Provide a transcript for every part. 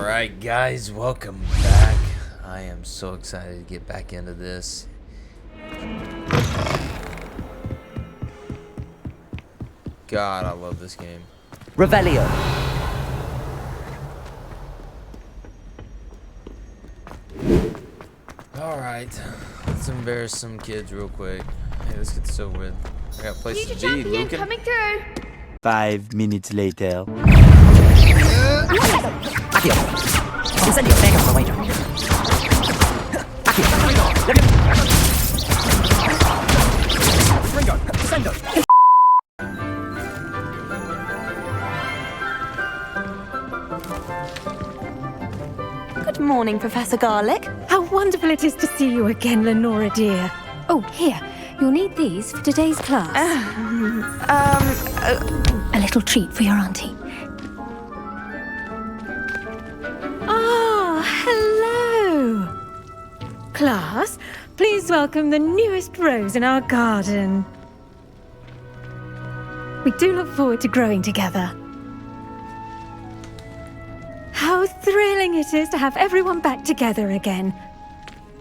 Alright guys, welcome back. I am so excited to get back into this. God, I love this game. Revelio. Alright, let's embarrass some kids real quick. Hey, let's get this over with. I got places to be, Lucan. Coming through. 5 minutes later. Akio, I'm sending a favor for a wager. Akio, Ringo, send it. Good morning, Professor Garlic. How wonderful it is to see you again, Lenora dear. Oh, here, you'll need these for today's class. A little treat for your auntie. Ah, hello. Class, please welcome the newest rose in our garden. We do look forward to growing together. How thrilling it is to have everyone back together again.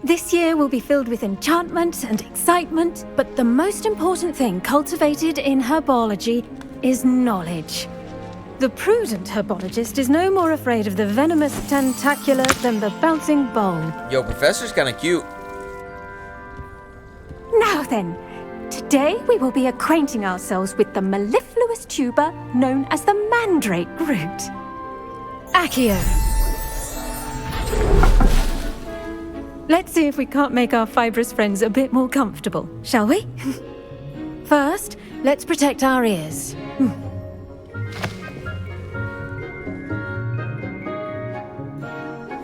This year will be filled with enchantment and excitement, but the most important thing cultivated in herbology is knowledge. The prudent herbologist is no more afraid of the venomous tentacular than the bouncing bowl. Yo, Professor's kinda cute. Now then, today we will be acquainting ourselves with the mellifluous tuber known as the mandrake root. Accio. Let's see if we can't make our fibrous friends a bit more comfortable, shall we? First, let's protect our ears.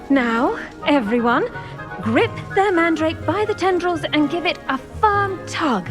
Now, everyone, grip their mandrake by the tendrils and give it a firm tug.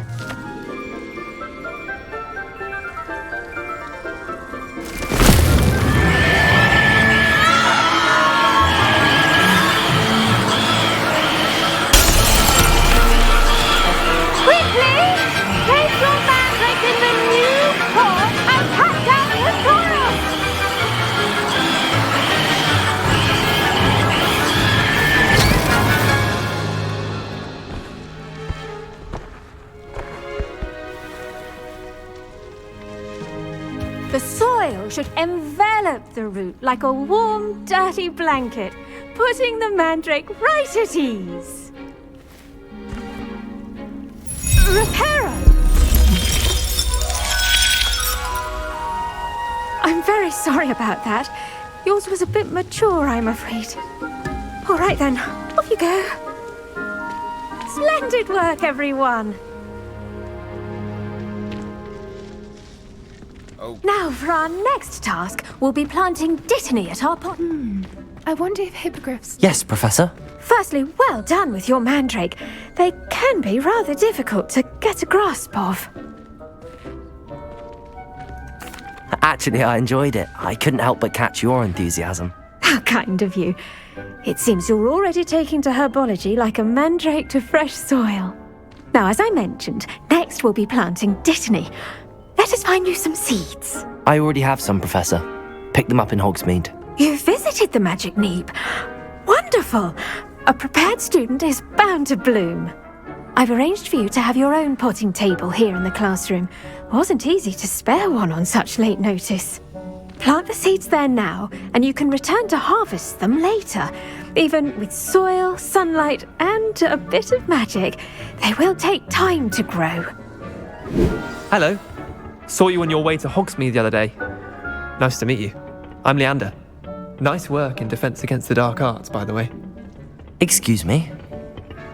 The soil should envelop the root like a warm, dirty blanket, putting the mandrake right at ease. Reparo! I'm very sorry about that. Yours was a bit mature, I'm afraid. All right then, off you go. Splendid work, everyone. Oh. Now, for our next task, we'll be planting dittany at our pot. I wonder if hippogriffs... Yes, Professor. Firstly, well done with your mandrake. They can be rather difficult to get a grasp of. Actually, I enjoyed it. I couldn't help but catch your enthusiasm. How kind of you. It seems you're already taking to herbology like a mandrake to fresh soil. Now, as I mentioned, next we'll be planting dittany. Let us find you some seeds. I already have some, Professor. Pick them up in Hogsmeade. You visited the Magic Neep. Wonderful! A prepared student is bound to bloom. I've arranged for you to have your own potting table here in the classroom. Wasn't easy to spare one on such late notice. Plant the seeds there now, and you can return to harvest them later. Even with soil, sunlight, and a bit of magic, they will take time to grow. Hello. Saw you on your way to Hogsmeade the other day. Nice to meet you. I'm Leander. Nice work in Defense Against the Dark Arts, by the way. Excuse me?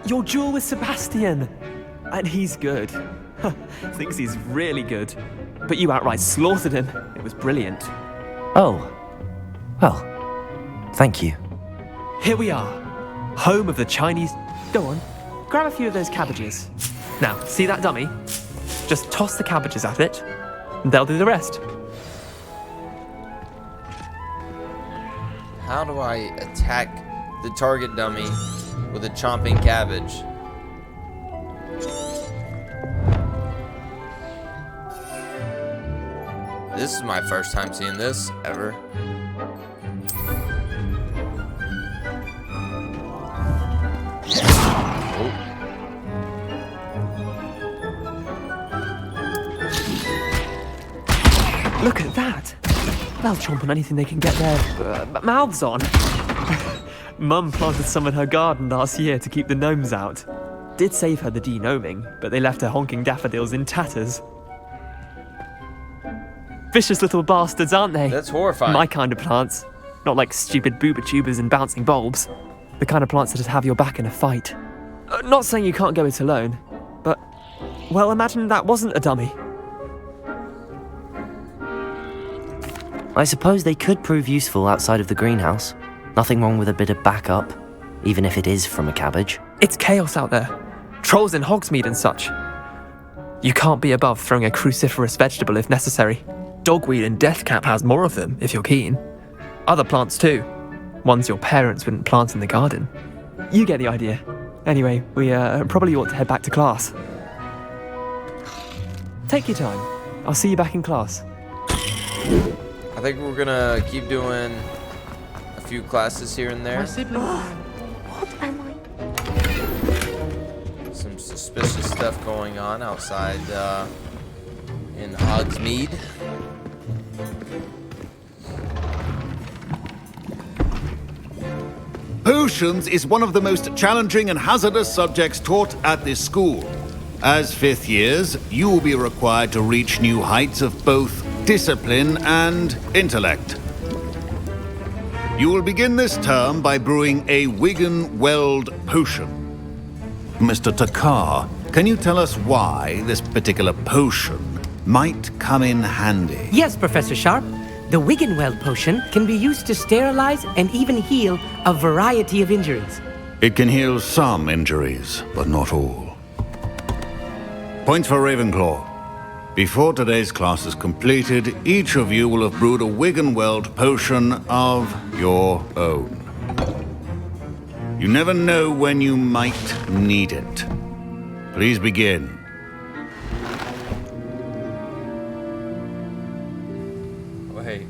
Your duel with Sebastian! And he's good. Thinks he's really good. But you outright slaughtered him. It was brilliant. Oh. Well, thank you. Here we are. Home of the Chinese... Go on. Grab a few of those cabbages. Now, see that dummy? Just toss the cabbages at it. And they'll do the rest. How do I attack the target dummy with a chomping cabbage? This is my first time seeing this, ever. they'll chomp on anything they can get their mouths on. Mum planted some in her garden last year to keep the gnomes out. Did save her the de-gnoming, but they left her honking daffodils in tatters. Vicious little bastards, aren't they? That's horrifying. My kind of plants. Not like stupid booba tubers and bouncing bulbs. The kind of plants that just have your back in a fight. Not saying you can't go it alone, but, well, imagine that wasn't a dummy. I suppose they could prove useful outside of the greenhouse. Nothing wrong with a bit of backup, even if it is from a cabbage. It's chaos out there. Trolls in Hogsmeade and such. You can't be above throwing a cruciferous vegetable if necessary. Dogweed and deathcap has more of them, if you're keen. Other plants too. Ones your parents wouldn't plant in the garden. You get the idea. Anyway, we probably ought to head back to class. Take your time. I'll see you back in class. I think we're gonna keep doing a few classes here and there. What am I? Some suspicious stuff going on outside in Hogsmeade. Potions is one of the most challenging and hazardous subjects taught at this school. As fifth years, you will be required to reach new heights of both discipline and intellect. You will begin this term by brewing a Wigan-Weld potion. Mr. Takar, can you tell us why this particular potion might come in handy? Yes, Professor Sharp. The Wigan-Weld potion can be used to sterilize and even heal a variety of injuries. It can heal some injuries, but not all. Points for Ravenclaw. Before today's class is completed, each of you will have brewed a Wigan-Weld potion of your own. You never know when you might need it. Please begin. Wait.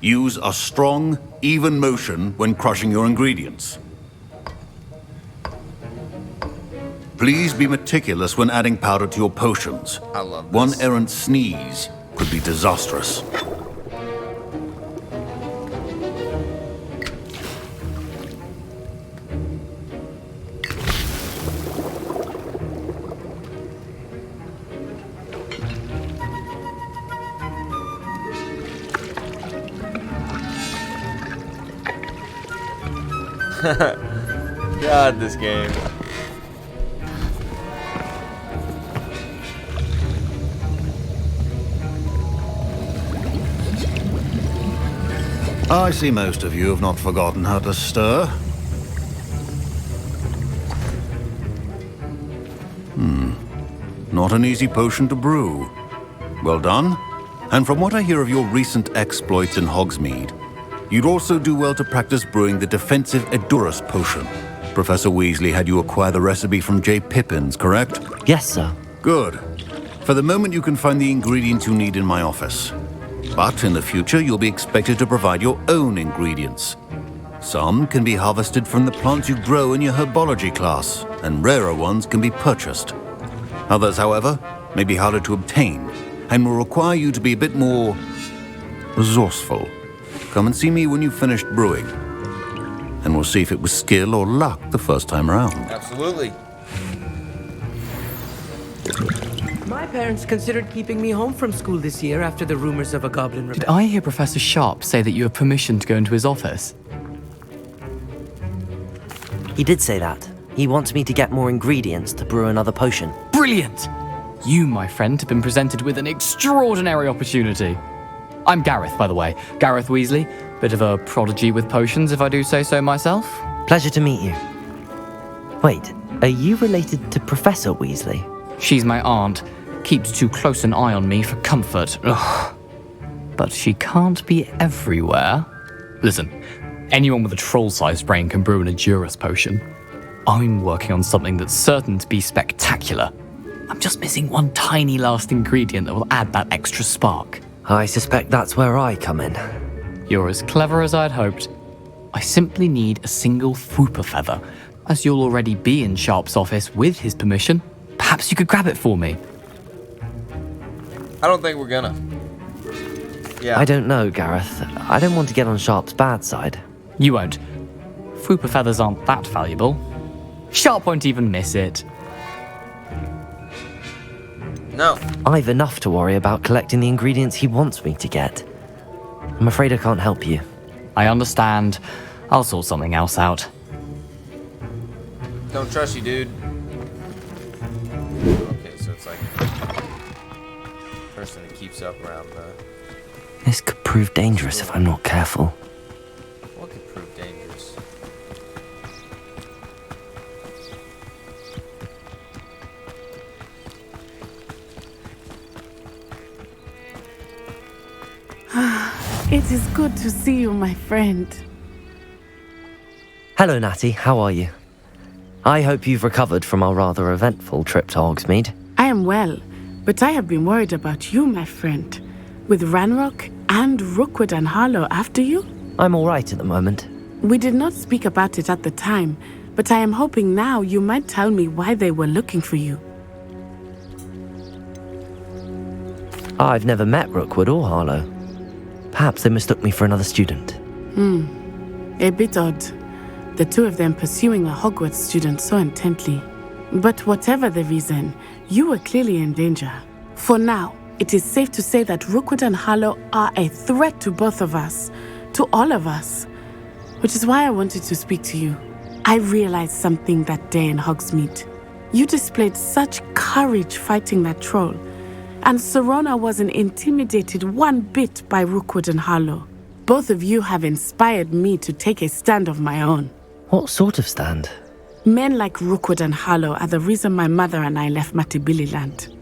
Use a strong, even motion when crushing your ingredients. Please be meticulous when adding powder to your potions. I love this. One errant sneeze could be disastrous. God, this game. I see most of you have not forgotten how to stir. Not an easy potion to brew. Well done. And from what I hear of your recent exploits in Hogsmeade, you'd also do well to practice brewing the defensive Edurus potion. Professor Weasley had you acquire the recipe from J. Pippins, correct? Yes, sir. Good. For the moment, you can find the ingredients you need in my office. But in the future, you'll be expected to provide your own ingredients. Some can be harvested from the plants you grow in your herbology class, and rarer ones can be purchased. Others, however, may be harder to obtain, and will require you to be a bit more resourceful. Come and see me when you've finished brewing, and we'll see if it was skill or luck the first time around. Absolutely. My parents considered keeping me home from school this year after the rumors of a goblin Did I hear Professor Sharp say that you have permission to go into his office? He did say that. He wants me to get more ingredients to brew another potion. Brilliant! You, my friend, have been presented with an extraordinary opportunity. I'm Gareth, by the way. Gareth Weasley. Bit of a prodigy with potions, if I do say so myself. Pleasure to meet you. Wait, are you related to Professor Weasley? She's my aunt. Keeps too close an eye on me for comfort. Ugh. But she can't be everywhere. Listen, anyone with a troll-sized brain can brew an Edurus potion. I'm working on something that's certain to be spectacular. I'm just missing one tiny last ingredient that will add that extra spark. I suspect that's where I come in. You're as clever as I'd hoped. I simply need a single Fwooper feather. As you'll already be in Sharp's office with his permission, perhaps you could grab it for me. I don't think we're gonna. Yeah. I don't know, Gareth. I don't want to get on Sharp's bad side. You won't. Fwooper feathers aren't that valuable. Sharp won't even miss it. No. I've enough to worry about collecting the ingredients he wants me to get. I'm afraid I can't help you. I understand. I'll sort something else out. Don't trust you, dude. Okay, so it's like person that keeps up around the. This could prove dangerous if I'm not careful. What could prove dangerous? It is good to see you, my friend. Hello, Natty. How are you? I hope you've recovered from our rather eventful trip to Hogsmeade. I am well, but I have been worried about you, my friend. With Ranrock and Rookwood and Harlow after you? I'm all right at the moment. We did not speak about it at the time, but I am hoping now you might tell me why they were looking for you. I've never met Rookwood or Harlow. Perhaps they mistook me for another student. A bit odd. The two of them pursuing a Hogwarts student so intently. But whatever the reason, you were clearly in danger. For now, it is safe to say that Rookwood and Harlow are a threat to both of us, to all of us. Which is why I wanted to speak to you. I realized something that day in Hogsmeade. You displayed such courage fighting that troll. And Serona wasn't intimidated one bit by Rookwood and Harlow. Both of you have inspired me to take a stand of my own. What sort of stand? Men like Rookwood and Harlow are the reason my mother and I left Matabeleland.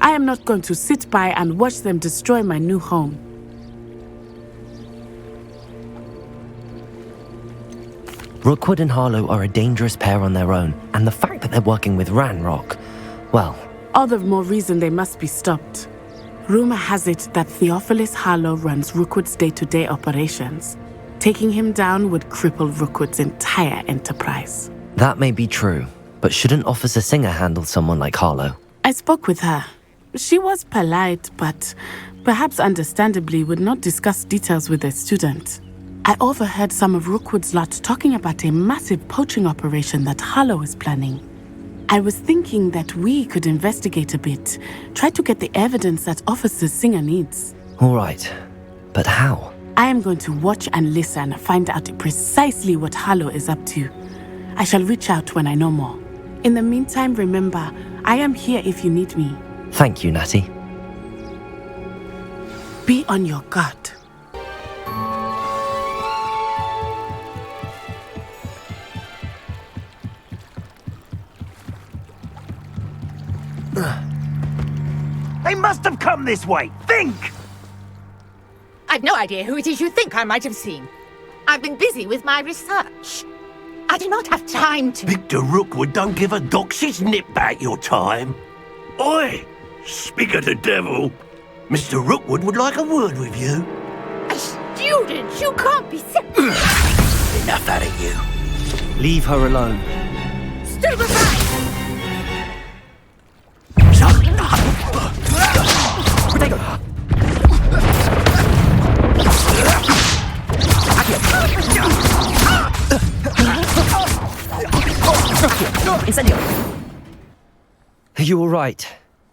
I am not going to sit by and watch them destroy my new home. Rookwood and Harlow are a dangerous pair on their own, and the fact that they're working with Ranrock, well... All the more reason they must be stopped. Rumor has it that Theophilus Harlow runs Rookwood's day-to-day operations. Taking him down would cripple Rookwood's entire enterprise. That may be true, but shouldn't Officer Singer handle someone like Harlow? I spoke with her. She was polite, but perhaps understandably would not discuss details with a student. I overheard some of Rookwood's lot talking about a massive poaching operation that Harlow is planning. I was thinking that we could investigate a bit, try to get the evidence that Officer Singer needs. All right, but how? I am going to watch and listen, find out precisely what Harlow is up to. I shall reach out when I know more. In the meantime, remember, I am here if you need me. Thank you, Natty. Be on your guard. They must have come this way. Think! I've no idea who it is you think I might have seen. I've been busy with my research. I do not have time to... Victor Rookwood don't give a doxy's nip about your time. Oi! Speak of the devil. Mr. Rookwood would like a word with you. A student? You can't be serious. Enough out of you. Leave her alone. Stand aside! Are you all right?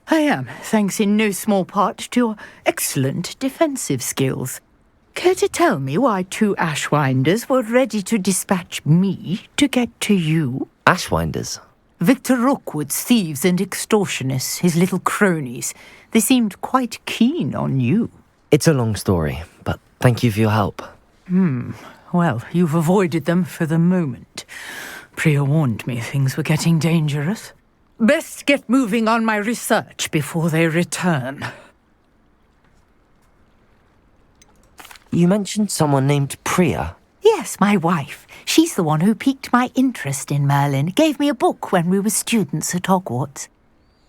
I am, thanks in no small part to your excellent defensive skills. Care to tell me why two Ashwinders were ready to dispatch me to get to you? Ashwinders? Victor Rookwood's thieves and extortionists, his little cronies. They seemed quite keen on you. It's a long story, but thank you for your help. Well, you've avoided them for the moment. Priya warned me things were getting dangerous. Best get moving on my research before they return. You mentioned someone named Priya. Yes, my wife. She's the one who piqued my interest in Merlin. Gave me a book when we were students at Hogwarts.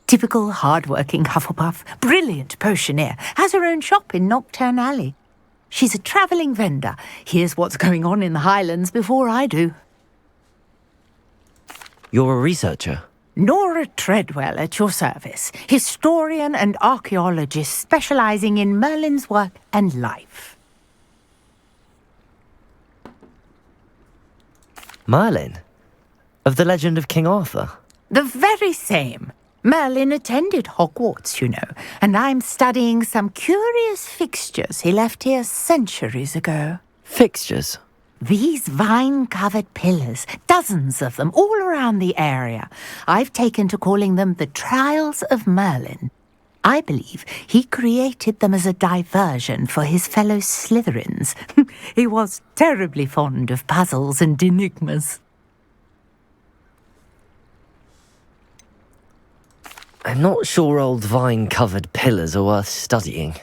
Typical hard-working Hufflepuff, brilliant potioneer, has her own shop in Knockturn Alley. She's a travelling vendor. Hears what's going on in the Highlands before I do. You're a researcher? Nora Treadwell at your service, historian and archaeologist specializing in Merlin's work and life. Merlin? Of the legend of King Arthur? The very same. Merlin attended Hogwarts, you know, and I'm studying some curious fixtures he left here centuries ago. Fixtures? These vine-covered pillars, dozens of them, all around the area. I've taken to calling them the Trials of Merlin. I believe he created them as a diversion for his fellow Slytherins. He was terribly fond of puzzles and enigmas. I'm not sure old vine-covered pillars are worth studying.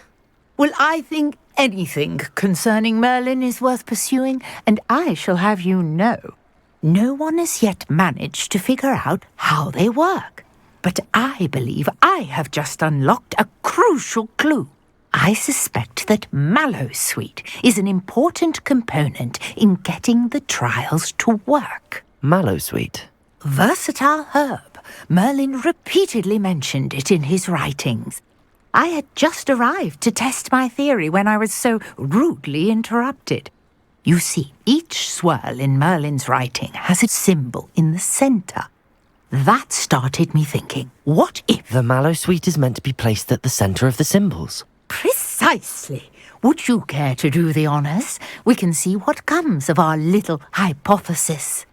Well, I think anything concerning Merlin is worth pursuing, and I shall have you know, no one has yet managed to figure out how they work. But I believe I have just unlocked a crucial clue. I suspect that Mallowsweet is an important component in getting the trials to work. Mallowsweet? Versatile herb. Merlin repeatedly mentioned it in his writings. I had just arrived to test my theory when I was so rudely interrupted. You see, each swirl in Merlin's writing has a symbol in the centre. That started me thinking, what if... The Mallowsweet is meant to be placed at the centre of the symbols. Precisely. Would you care to do the honours? We can see what comes of our little hypothesis.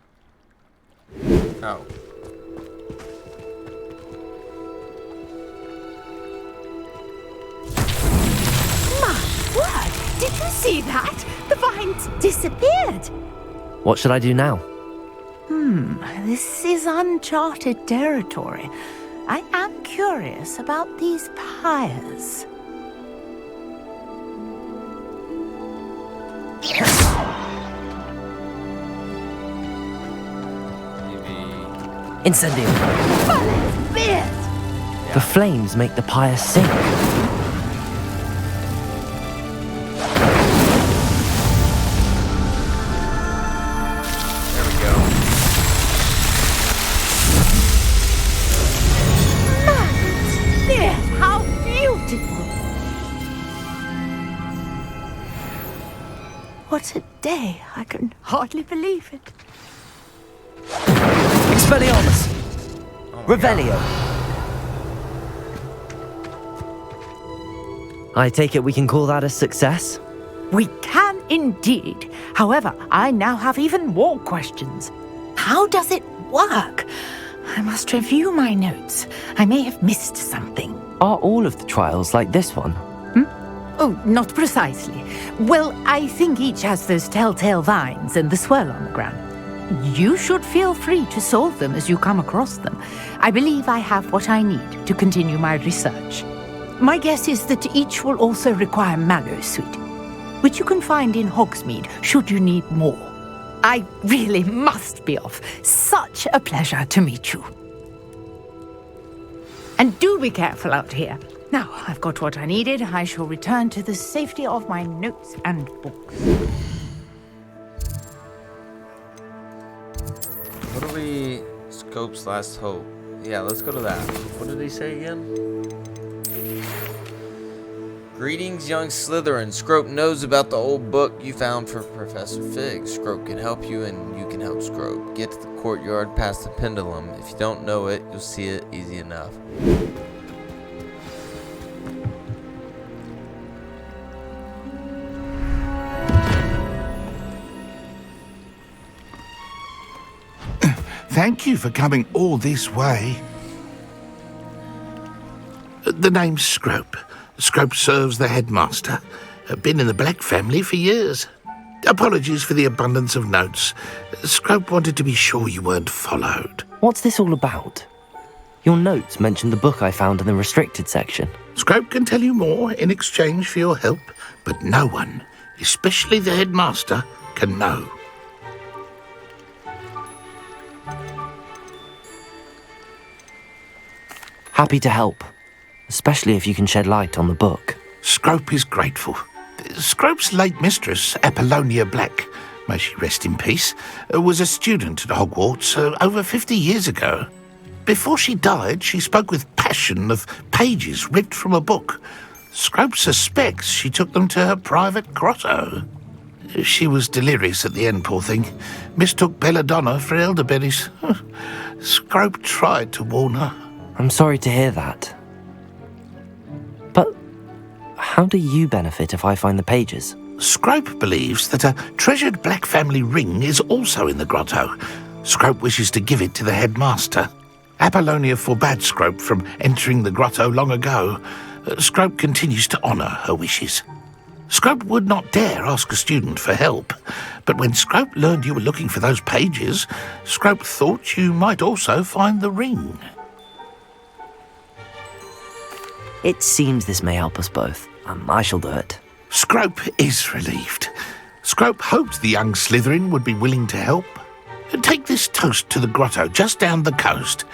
Oh. Did you see that? The vines disappeared. What should I do now? This is uncharted territory. I am curious about these pyres. Incendium. Beard! The flames make the pyre sink. What a day. I can hardly believe it. Expelliarmus! Revelio! I take it we can call that a success? We can indeed. However, I now have even more questions. How does it work? I must review my notes. I may have missed something. Are all of the trials like this one? Oh, not precisely. Well, I think each has those telltale vines and the swirl on the ground. You should feel free to solve them as you come across them. I believe I have what I need to continue my research. My guess is that each will also require Mallowsweet, which you can find in Hogsmeade should you need more. I really must be off. Such a pleasure to meet you. And do be careful out here. Now, I've got what I needed. I shall return to the safety of my notes and books. What do we... Scope's Last Hope. Yeah, let's go to that. What did he say again? Greetings, young Slytherin. Scrope knows about the old book you found for Professor Fig. Scrope can help you, and you can help Scrope. Get to the courtyard past the pendulum. If you don't know it, you'll see it easy enough. Thank you for coming all this way. The name's Scrope. Scrope serves the headmaster. Been in the Black family for years. Apologies for the abundance of notes. Scrope wanted to be sure you weren't followed. What's this all about? Your notes mentioned the book I found in the restricted section. Scrope can tell you more in exchange for your help, but no one, especially the headmaster, can know. Happy to help, especially if you can shed light on the book. Scrope is grateful. Scrope's late mistress, Apollonia Black, may she rest in peace, was a student at Hogwarts over 50 years ago. Before she died, she spoke with passion of pages ripped from a book. Scrope suspects she took them to her private grotto. She was delirious at the end, poor thing. Mistook belladonna for elderberries. Scrope tried to warn her. I'm sorry to hear that. But how do you benefit if I find the pages? Scrope believes that a treasured black family ring is also in the grotto. Scrope wishes to give it to the headmaster. Apollonia forbade Scrope from entering the grotto long ago. Scrope continues to honour her wishes. Scrope would not dare ask a student for help, but when Scrope learned you were looking for those pages, Scrope thought you might also find the ring. It seems this may help us both. I shall do it. Scrope is relieved. Scrope hoped the young Slytherin would be willing to help. Take this toast to the grotto just down the coast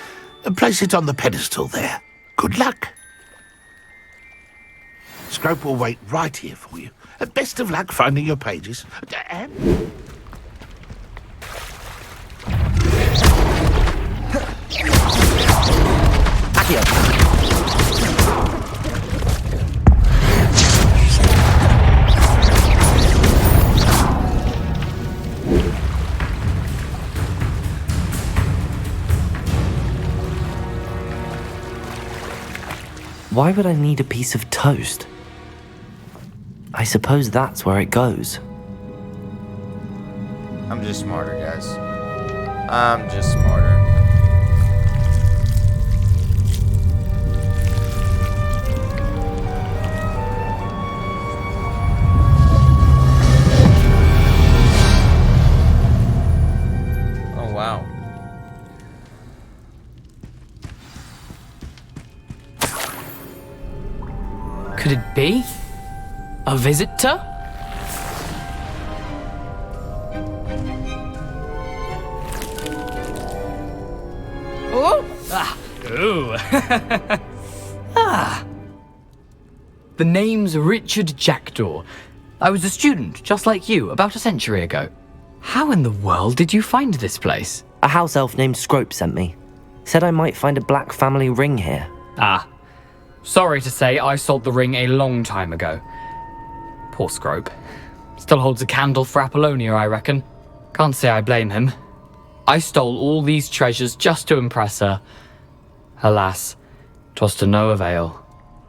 and place it on the pedestal there. Good luck. Scrope will wait right here for you. Best of luck finding your pages. And... Why would I need a piece of toast? I suppose that's where it goes. I'm just smarter, guys. I'm just smarter. Oh, wow. Could it be? A visitor? Oh! Ah! Ooh! Ah! The name's Richard Jackdaw. I was a student, just like you, about a century ago. How in the world did you find this place? A house elf named Scrope sent me. Said I might find a black family ring here. Ah. Sorry to say, I sold the ring a long time ago. Poor Scrope. Still holds a candle for Apollonia, I reckon. Can't say I blame him. I stole all these treasures just to impress her. Alas, 'twas to no avail.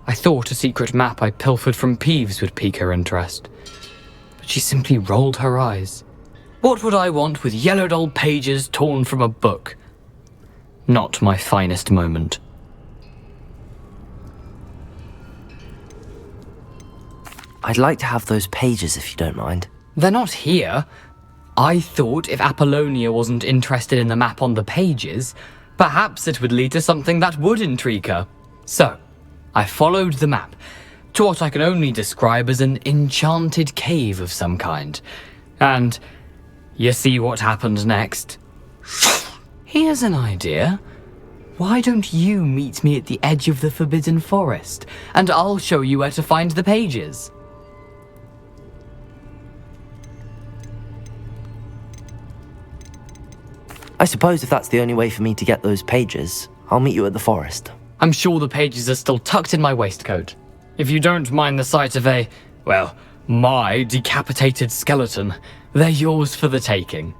I thought a secret map I pilfered from Peeves would pique her interest. But she simply rolled her eyes. What would I want with yellowed old pages torn from a book? Not my finest moment. I'd like to have those pages if you don't mind. They're not here. I thought if Apollonia wasn't interested in the map on the pages, perhaps it would lead to something that would intrigue her. So, I followed the map to what I can only describe as an enchanted cave of some kind. And you see what happened next? Here's an idea. Why don't you meet me at the edge of the Forbidden Forest, and I'll show you where to find the pages. I suppose if that's the only way for me to get those pages, I'll meet you at the forest. I'm sure the pages are still tucked in my waistcoat. If you don't mind the sight of my decapitated skeleton, they're yours for the taking.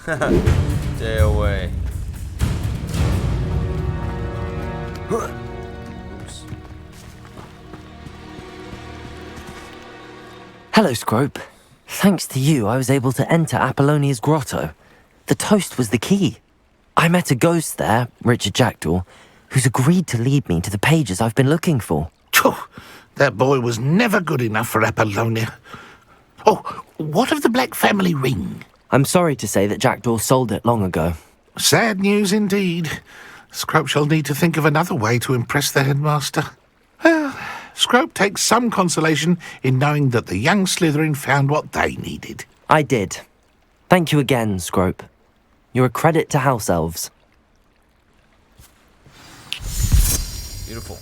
Stay away. Hello, Scrope. Thanks to you, I was able to enter Apollonia's grotto. The toast was the key. I met a ghost there, Richard Jackdaw, who's agreed to lead me to the pages I've been looking for. That boy was never good enough for Apollonia. Oh, what of the Black family ring? I'm sorry to say that Jackdaw sold it long ago. Sad news indeed. Scrope shall need to think of another way to impress the headmaster. Well, Scrope takes some consolation in knowing that the young Slytherin found what they needed. I did. Thank you again, Scrope. You're a credit to house elves. Beautiful.